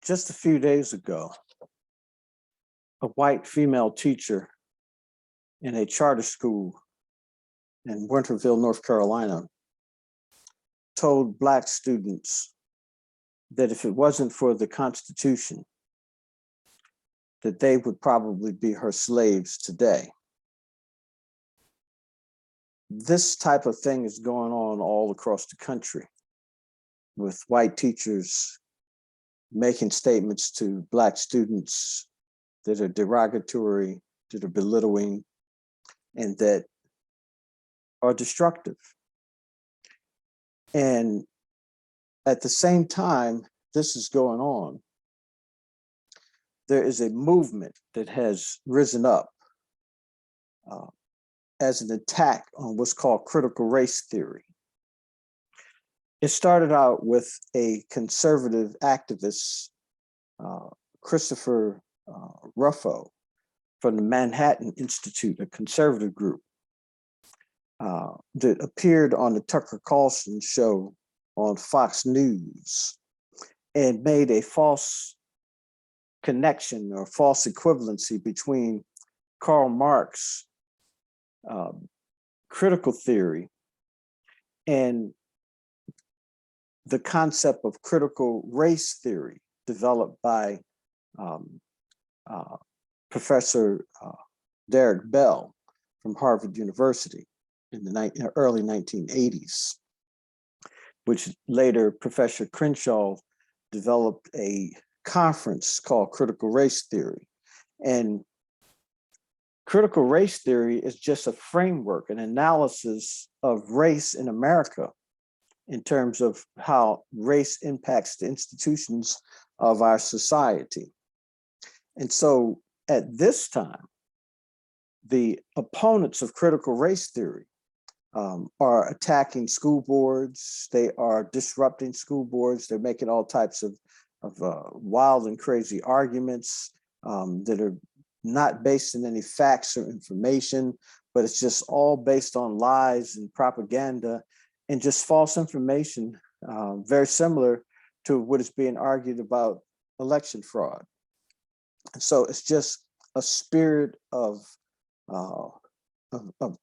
Just a few days ago, a white female teacher in a charter school in Winterville, North Carolina, told Black students that if it wasn't for the Constitution, that they would probably be her slaves today. This type of thing is going on all across the country, with white teachers making statements to Black students that are derogatory, that are belittling, and that are destructive. And at the same time this is going on, there is a movement that has risen up as an attack on what's called critical race theory. It started out with a conservative activist, Christopher Ruffo, from the Manhattan Institute, a conservative group, that appeared on the Tucker Carlson show on Fox News and made a false connection or false equivalency between Karl Marx critical theory and the concept of critical race theory developed by Professor Derek Bell from Harvard University in the early 1980s, which later Professor Crenshaw developed a conference called Critical Race Theory. And critical race theory is just a framework, an analysis of race in America in terms of how race impacts the institutions of our society. And so at this time, the opponents of critical race theory are attacking school boards. They are disrupting school boards. They're making all types of wild and crazy arguments that are not based in any facts or information, but it's just all based on lies and propaganda and just false information, very similar to what is being argued about election fraud. And so it's just a spirit of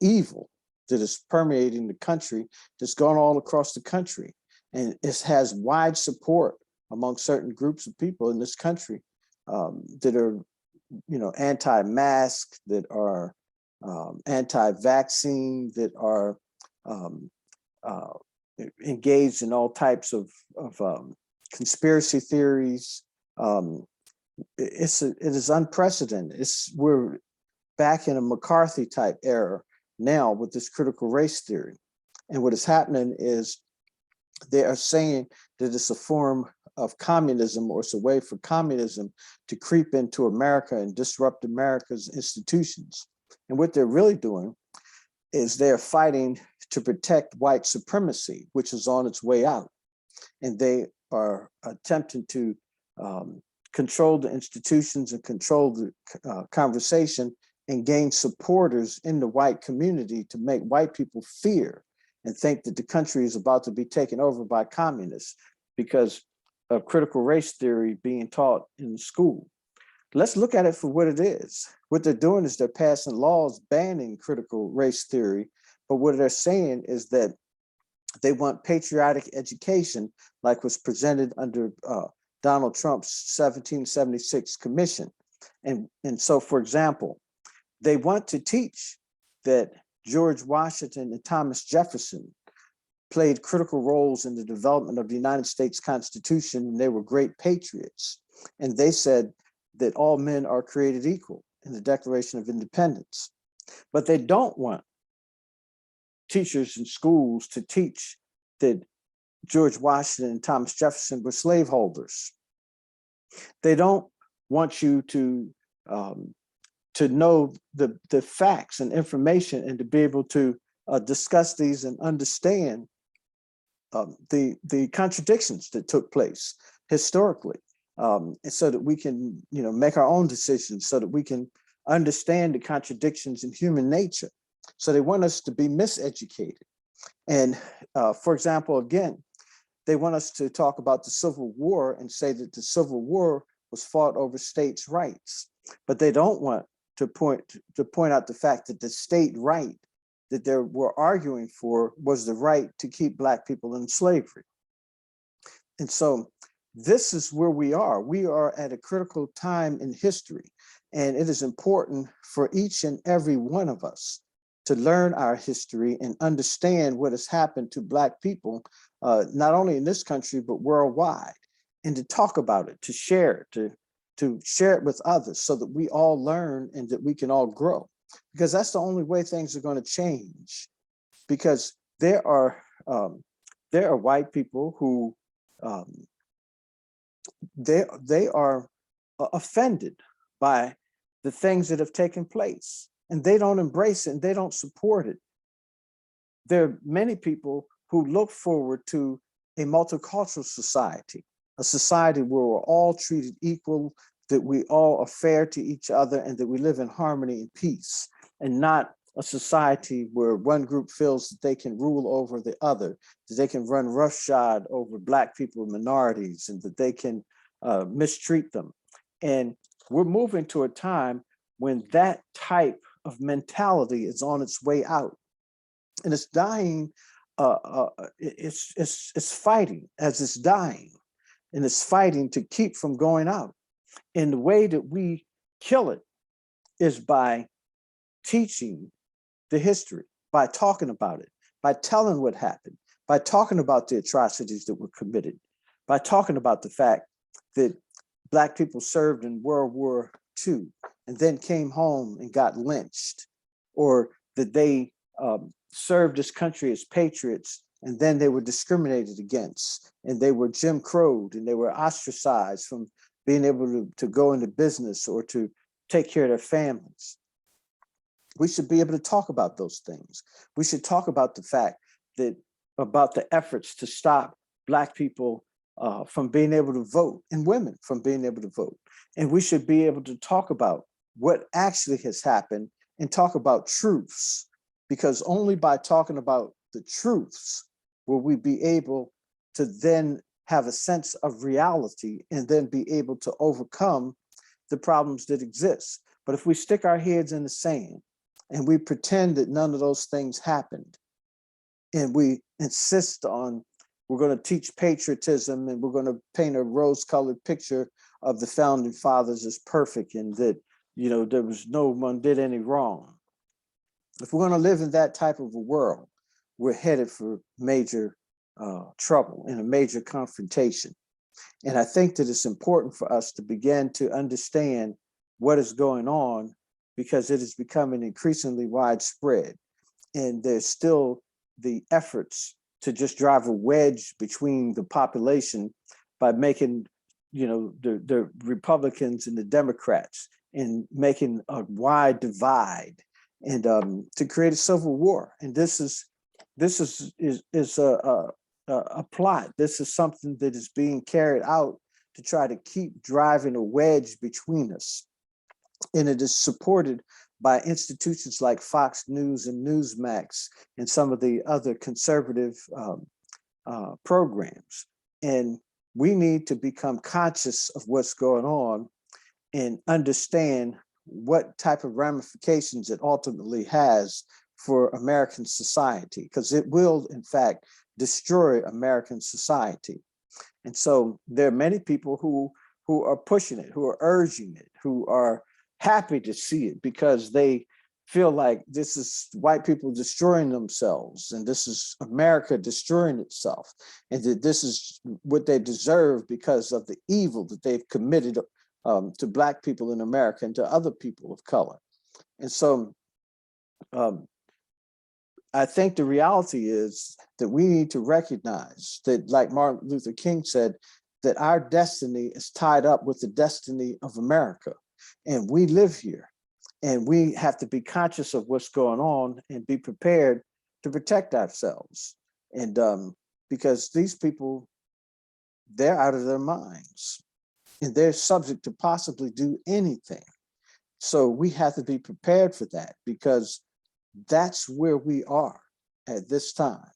evil that is permeating the country, that's gone all across the country. And it has wide support among certain groups of people in this country that are, anti-mask, that are anti-vaccine, that are engaged in all types of conspiracy theories. It is unprecedented. We're back in a McCarthy type era now with this critical race theory. And what is happening is they are saying that it's a form of communism, or it's a way for communism to creep into America and disrupt America's institutions. And what they're really doing is they're fighting to protect white supremacy, which is on its way out. And they are attempting to control the institutions and control the conversation and gain supporters in the white community to make white people fear and think that the country is about to be taken over by communists because of critical race theory being taught in school. Let's look at it for what it is. What they're doing is they're passing laws banning critical race theory, but what they're saying is that they want patriotic education like was presented under Donald Trump's 1776 commission. And so, for example, they want to teach that George Washington and Thomas Jefferson played critical roles in the development of the United States Constitution, and they were great patriots. And they said that all men are created equal in the Declaration of Independence. But they don't want teachers in schools to teach that George Washington and Thomas Jefferson were slaveholders. They don't want you to know the facts and information and to be able to discuss these and understand the contradictions that took place historically, and so that we can make our own decisions, so that we can understand the contradictions in human nature. So they want us to be miseducated. And for example, again, They want us to talk about the Civil War and say that the Civil War was fought over states' rights, but they don't want to point out the fact that the state right that they were arguing for was the right to keep Black people in slavery. And so this is where we are. We are at a critical time in history, and it is important for each and every one of us to learn our history and understand what has happened to Black people, not only in this country, but worldwide, and to talk about it, to share it, to share it with others so that we all learn and that we can all grow. Because that's the only way things are going to change. Because there are white people who they are offended by the things that have taken place, and they don't embrace it and they don't support it. There are many people who look forward to a multicultural society, a society where we're all treated equal, that we all are fair to each other, and that we live in harmony and peace, and not a society where one group feels that they can rule over the other, that they can run roughshod over Black people and minorities, and that they can mistreat them. And we're moving to a time when that type of mentality is on its way out, and it's dying. It's fighting as it's dying, and it's fighting to keep from going out. And the way that we kill it is by teaching the history, by talking about it, by telling what happened, by talking about the atrocities that were committed, by talking about the fact that Black people served in World War II and then came home and got lynched, or that they served this country as patriots and then they were discriminated against, and they were Jim Crowed, and they were ostracized from being able to go into business or to take care of their families. We should be able to talk about those things. We should talk about the fact that, about the efforts to stop Black people from being able to vote, and women from being able to vote. And we should be able to talk about what actually has happened and talk about truths, because only by talking about the truths will we be able to then have a sense of reality and then be able to overcome the problems that exist. But if we stick our heads in the sand and we pretend that none of those things happened, and we insist on, we're going to teach patriotism and we're going to paint a rose-colored picture of the founding fathers as perfect and that, you know, there was no one did any wrong. If we're going to live in that type of a world, we're headed for major trouble and a major confrontation. And I think that it's important for us to begin to understand what is going on, because it is becoming increasingly widespread. And there's still the efforts to just drive a wedge between the population by making, you know, the Republicans and the Democrats, and making a wide divide, and to create a civil war. And this is a plot. This is something that is being carried out to try to keep driving a wedge between us. And it is supported by institutions like Fox News and Newsmax and some of the other conservative programs. And we need to become conscious of what's going on and understand what type of ramifications it ultimately has for American society, because it will, in fact, destroy American society. And so there are many people who are pushing it, who are urging it, who are happy to see it, because they feel like this is white people destroying themselves, and this is America destroying itself, and that this is what they deserve because of the evil that they've committed to Black people in America and to other people of color. And so I think the reality is that we need to recognize that, like Martin Luther King said, that our destiny is tied up with the destiny of America. And we live here, and we have to be conscious of what's going on and be prepared to protect ourselves. And because these people, they're out of their minds, and they're subject to possibly do anything. So we have to be prepared for that, because that's where we are at this time.